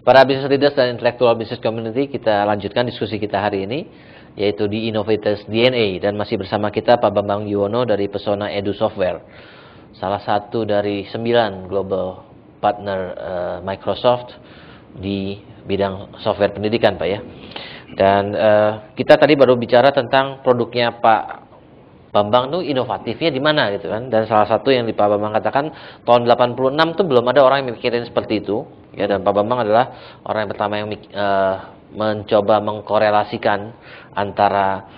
Para business leaders dan intellectual business community, kita lanjutkan diskusi kita hari ini, yaitu di Innovators DNA, dan masih bersama kita Pak Bambang Yuwono dari Pesona Edu Software, salah satu dari 9 global partner Microsoft di bidang software pendidikan, Pak ya. Dan kita tadi baru bicara tentang produknya Pak Bambang tuh inovatifnya di mana gitu kan. Dan salah satu yang di Pak Bambang katakan tahun 86 tuh belum ada orang yang mikirin seperti itu. Ya, dan Pak Bambang adalah orang yang pertama yang mencoba mengkorelasikan antara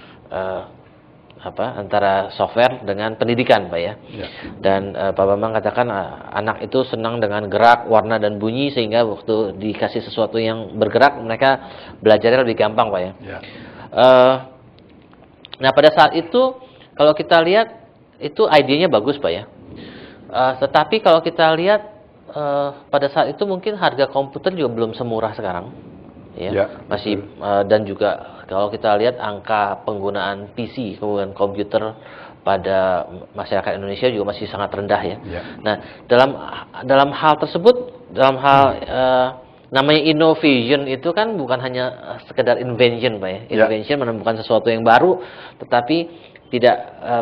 antara software dengan pendidikan, Pak ya. Dan Pak Bambang katakan anak itu senang dengan gerak, warna dan bunyi, sehingga waktu dikasih sesuatu yang bergerak mereka belajarnya lebih gampang, Pak ya. Nah, pada saat itu kalau kita lihat itu idenya bagus, Pak ya. Tetapi kalau kita lihat pada saat itu mungkin harga komputer juga belum semurah sekarang, ya. Masih dan juga kalau kita lihat angka penggunaan PC, penggunaan komputer pada masyarakat Indonesia juga masih sangat rendah ya. Nah, dalam hal tersebut, dalam hal namanya innovation itu kan bukan hanya sekedar invention, Pak ya. Invention menemukan sesuatu yang baru, tetapi tidak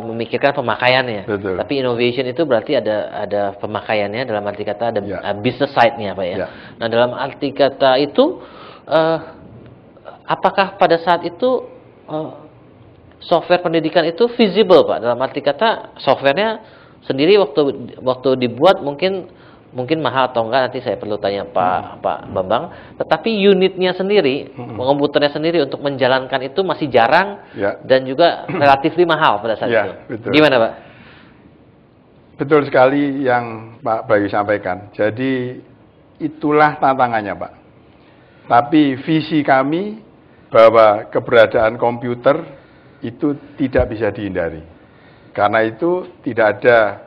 memikirkan pemakaiannya. Betul. Tapi innovation itu berarti ada pemakaiannya, dalam arti kata ada business side-nya, Pak ya. Nah, dalam arti kata itu apakah pada saat itu software pendidikan itu visible, Pak? Dalam arti kata softwarenya sendiri waktu dibuat mungkin mahal atau enggak, nanti saya perlu tanya Pak Bambang. Tetapi unitnya sendiri, komputernya sendiri untuk menjalankan itu masih jarang dan juga relatif mahal pada saat itu. Betul. Gimana, Pak? Betul sekali yang Pak Bayu sampaikan. Jadi itulah tantangannya, Pak. Tapi visi kami bahwa keberadaan komputer itu tidak bisa dihindari. Karena itu tidak ada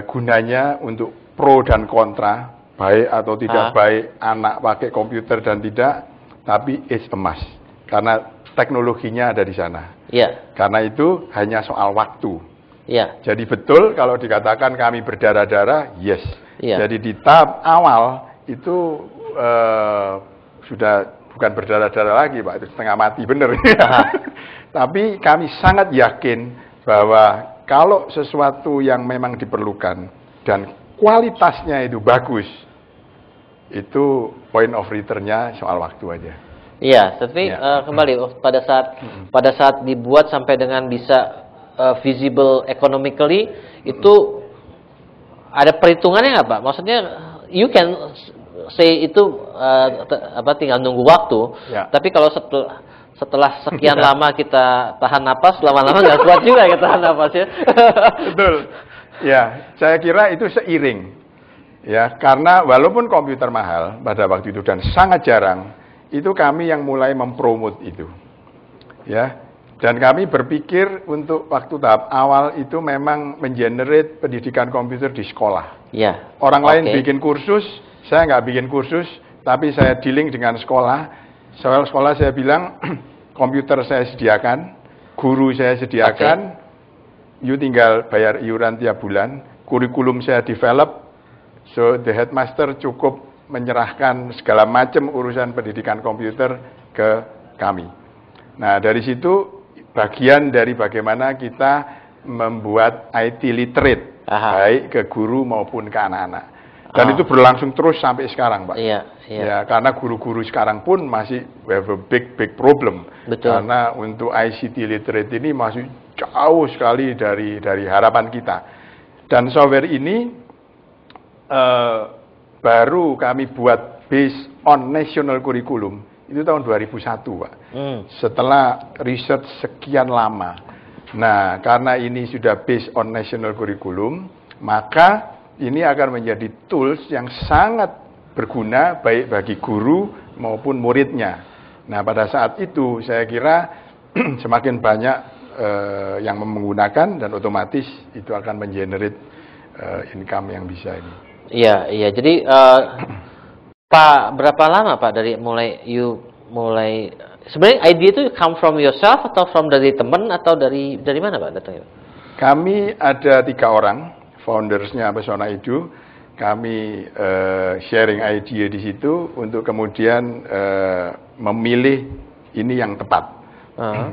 gunanya untuk pro dan kontra, baik atau tidak baik anak pakai komputer dan tidak, tapi it's a must. Karena teknologinya ada di sana. Karena itu hanya soal waktu. Jadi betul kalau dikatakan kami berdarah-darah, yes. Jadi di tahap awal itu sudah bukan berdarah-darah lagi, Pak, itu setengah mati, benar. Tapi kami sangat yakin bahwa kalau sesuatu yang memang diperlukan dan kualitasnya itu bagus, itu point of return-nya soal waktu aja. Tapi kembali pada saat dibuat sampai dengan bisa visible economically, itu ada perhitungannya nggak, Pak? Maksudnya you can say itu tinggal nunggu waktu. Tapi kalau setelah sekian lama kita tahan napas, lama-lama nggak kuat juga kita tahan napas ya. Betul. Ya, saya kira itu seiring. Ya, karena walaupun komputer mahal pada waktu itu dan sangat jarang, itu kami yang mulai mempromot itu. Ya. Dan kami berpikir untuk waktu tahap awal itu memang mengenerate pendidikan komputer di sekolah. Orang lain bikin kursus, saya nggak bikin kursus, tapi saya dealing dengan sekolah. Soal sekolah saya bilang, komputer saya sediakan, guru saya sediakan, you tinggal bayar iuran tiap bulan, kurikulum saya develop, so the headmaster cukup menyerahkan segala macam urusan pendidikan komputer ke kami. Nah, dari situ bagian dari bagaimana kita membuat IT literate, baik ke guru maupun ke anak-anak. Dan itu berlangsung terus sampai sekarang, Pak. Ya, karena guru-guru sekarang pun masih have a big problem. Karena untuk ICT literate ini masih jauh sekali dari harapan kita. Dan software ini baru kami buat based on national curriculum itu tahun 2001, Pak. Setelah riset sekian lama. Nah, karena ini sudah based on national curriculum, maka ini akan menjadi tools yang sangat berguna baik bagi guru maupun muridnya. Nah, pada saat itu saya kira semakin banyak yang menggunakan dan otomatis itu akan mengenerate income yang bisa ini. Jadi Pak, berapa lama Pak dari mulai sebenarnya ide itu come from yourself atau from dari teman atau dari mana Pak datangnya? Kami ada 3 orang foundersnya Pesona Edu. kami sharing idea di situ untuk kemudian memilih ini yang tepat.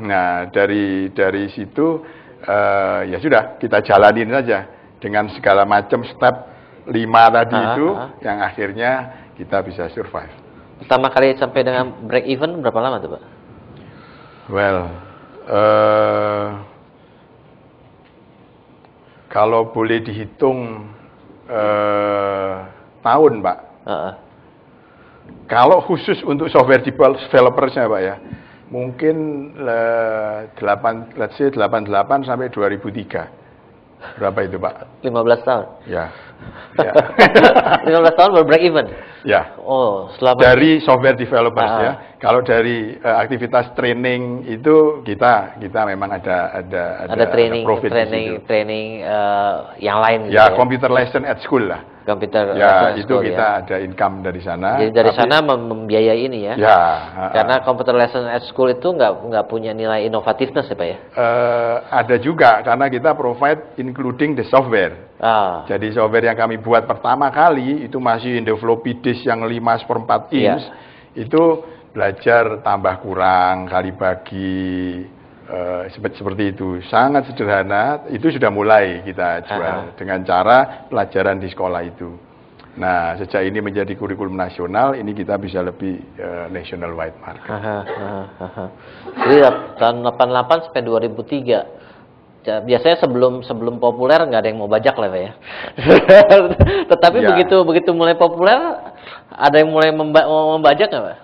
Nah, dari situ ya sudah kita jalanin saja dengan segala macam step 5 tadi itu yang akhirnya kita bisa survive. Pertama kali sampai dengan break even berapa lama tuh, Pak? Well, kalau boleh dihitung tahun, Pak. Kalau khusus untuk software developersnya, Pak ya, mungkin 88 sampai 2003. Berapa itu, Pak? 15 tahun. Ya. 15 tahun baru break even. Ya. Oh, selama dari software developers ya. Kalau dari aktivitas training itu kita memang ada training yang lain. Ya, computer lesson at school lah. Computer ya, itu kita ada income dari sana. Jadi dari sana membiayai ini ya. Ya. Karena computer lesson at school itu nggak punya nilai inovativeness ya, Pak ya. Ada juga karena kita provide including the software. Jadi software yang kami buat pertama kali itu masih in the floppy disk yang 5/4 inch. Itu belajar tambah kurang kali bagi seperti itu, sangat sederhana. Itu sudah mulai kita jual dengan cara pelajaran di sekolah itu. Nah, sejak ini menjadi kurikulum nasional, ini kita bisa lebih national wide market. Jadi tahun 88 sampai 2003. Biasanya sebelum populer nggak ada yang mau bajak lah, Pak ya. Tetapi begitu mulai populer, ada yang mulai membajak nggak, Pak?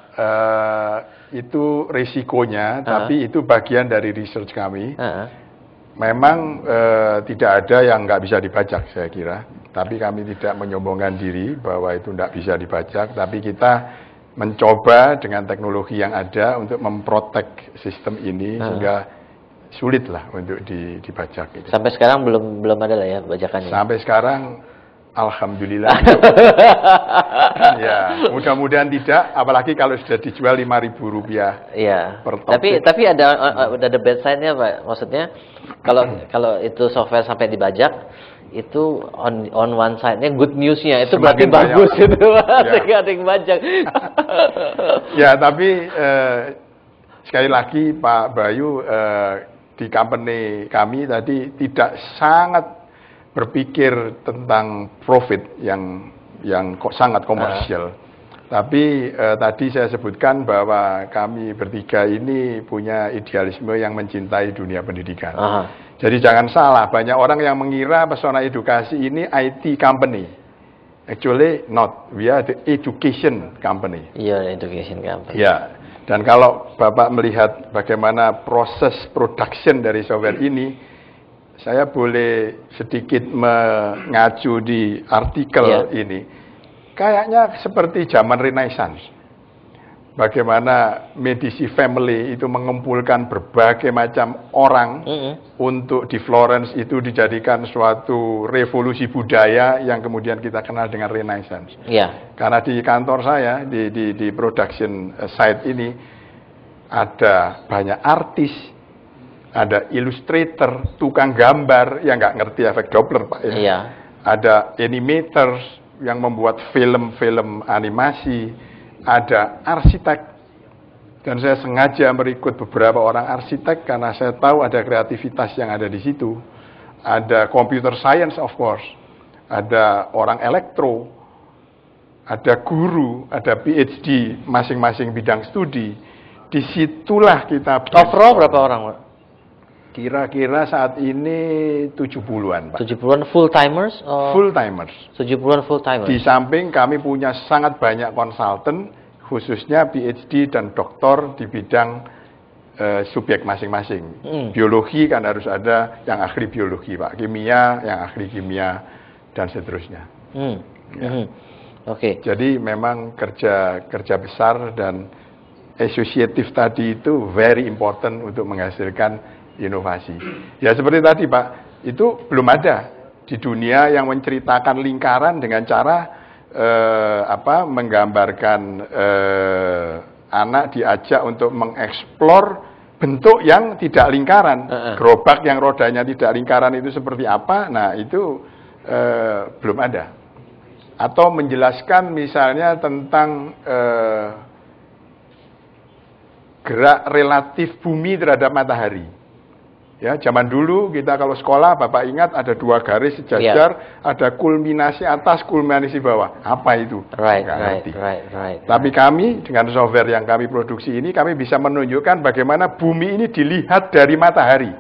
Itu risikonya, tapi itu bagian dari research kami. Memang tidak ada yang nggak bisa dibajak, saya kira. Tapi kami tidak menyombongkan diri bahwa itu nggak bisa dibajak. Tapi kita mencoba dengan teknologi yang ada untuk memprotek sistem ini sehingga sulit lah untuk dibajak. Gitu. Sampai sekarang belum ada lah ya bajakannya. Sampai sekarang alhamdulillah. Ya, mudah-mudahan tidak, apalagi kalau sudah dijual Rp5.000 per topik. Tapi ada bad side-nya, Pak. Maksudnya kalau itu software sampai dibajak, itu on one side-nya good news-nya itu berarti bagus itu, Pak. Ada yang bajak. Ya, tapi sekali lagi Pak Bayu di company kami tadi tidak sangat berpikir tentang profit yang sangat komersial. Tapi tadi saya sebutkan bahwa kami bertiga ini punya idealisme yang mencintai dunia pendidikan. Jadi jangan salah, banyak orang yang mengira Pesona Edukasi ini IT company. Actually not, we are the education company. Iya, education company. Ya, dan kalau Bapak melihat bagaimana proses production dari software ini, saya boleh sedikit mengacu di artikel ini. Kayaknya seperti zaman Renaissance. Bagaimana Medici family itu mengumpulkan berbagai macam orang untuk di Florence itu dijadikan suatu revolusi budaya yang kemudian kita kenal dengan Renaissance. Karena di kantor saya, di production site ini, ada banyak artis, ada illustrator, tukang gambar yang nggak ngerti efek Doppler, Pak. Ada animators yang membuat film-film animasi, ada arsitek. Dan saya sengaja merekrut beberapa orang arsitek karena saya tahu ada kreativitas yang ada di situ. Ada computer science of course, ada orang elektro, ada guru, ada PhD, masing-masing bidang studi. Disitulah kita. Overall berapa orang, Pak? Kira-kira saat ini 70-an, Pak. 70-an full-timers? Full-timers. 70-an full-timers. Di samping kami punya sangat banyak konsultan, khususnya PhD dan doktor di bidang subjek masing-masing. Biologi kan harus ada yang ahli biologi, Pak. Kimia, yang ahli kimia, dan seterusnya. Jadi memang kerja besar dan associative tadi itu very important untuk menghasilkan inovasi. Ya seperti tadi, Pak, itu belum ada di dunia yang menceritakan lingkaran dengan cara menggambarkan anak diajak untuk mengeksplor bentuk yang tidak lingkaran. Gerobak yang rodanya tidak lingkaran itu seperti apa? Nah, itu belum ada. Atau menjelaskan misalnya tentang gerak relatif bumi terhadap matahari. Ya, zaman dulu kita kalau sekolah, Bapak ingat ada 2 garis sejajar, ada kulminasi atas, kulminasi bawah. Apa itu? Right. Tapi kami dengan software yang kami produksi ini, kami bisa menunjukkan bagaimana bumi ini dilihat dari matahari.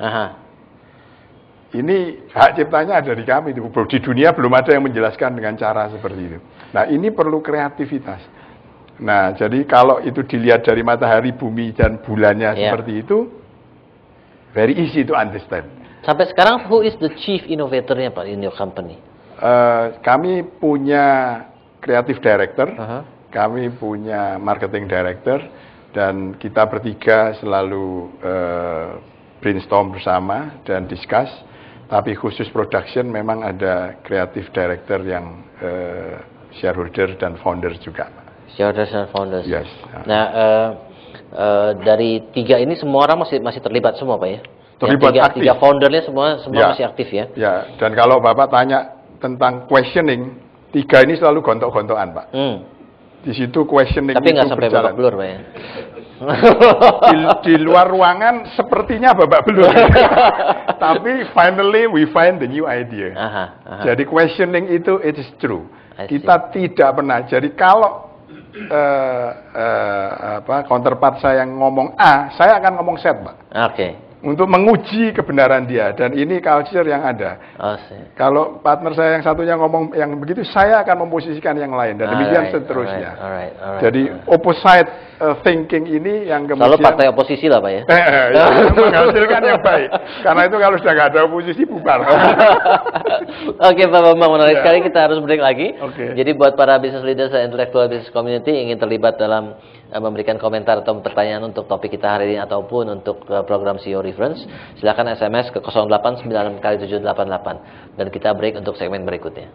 Ini hak ciptanya ada di kami. Di dunia belum ada yang menjelaskan dengan cara seperti itu. Nah, ini perlu kreativitas. Nah, jadi kalau itu dilihat dari matahari, bumi, dan bulannya seperti itu, very easy to understand. Sampai sekarang, who is the chief innovator-nya, Pak, in your company? Kami punya creative director, kami punya marketing director, dan kita bertiga selalu brainstorm bersama dan discuss. Tapi khusus production memang ada creative director yang shareholder dan founder juga. Shareholders and founders. Yes. Nah, dari 3 ini semua orang masih terlibat semua, Pak ya? Terlibat aktif. 3 foundernya semua masih aktif ya? Ya, dan kalau Bapak tanya tentang questioning, 3 ini selalu gontok-gontokan, Pak. Di situ questioning tapi nggak sampai berjalan. babak belur, Pak ya? Di luar ruangan sepertinya babak belur. Tapi finally we find the new idea. Jadi questioning itu it is true. Kita tidak pernah. Jadi kalau counterpart saya yang ngomong A, saya akan ngomong Z, Pak. Oke. Untuk menguji kebenaran dia, dan ini culture yang ada. Kalau partner saya yang satunya ngomong yang begitu, saya akan memposisikan yang lain, dan demikian seterusnya. Jadi opposite thinking ini yang kemudian selalu partai oposisi lah, Pak ya. Menghasilkan yang baik. Karena itu kalau sudah nggak ada oposisi bubar. Oke, Pak Bambang, menarik sekali. Kita harus break lagi. Jadi buat para business leaders dan intellectual business community ingin terlibat dalam memberikan komentar atau pertanyaan untuk topik kita hari ini ataupun untuk program CEO Reference, silakan SMS ke 0896 kali 788 dan kita break untuk segmen berikutnya.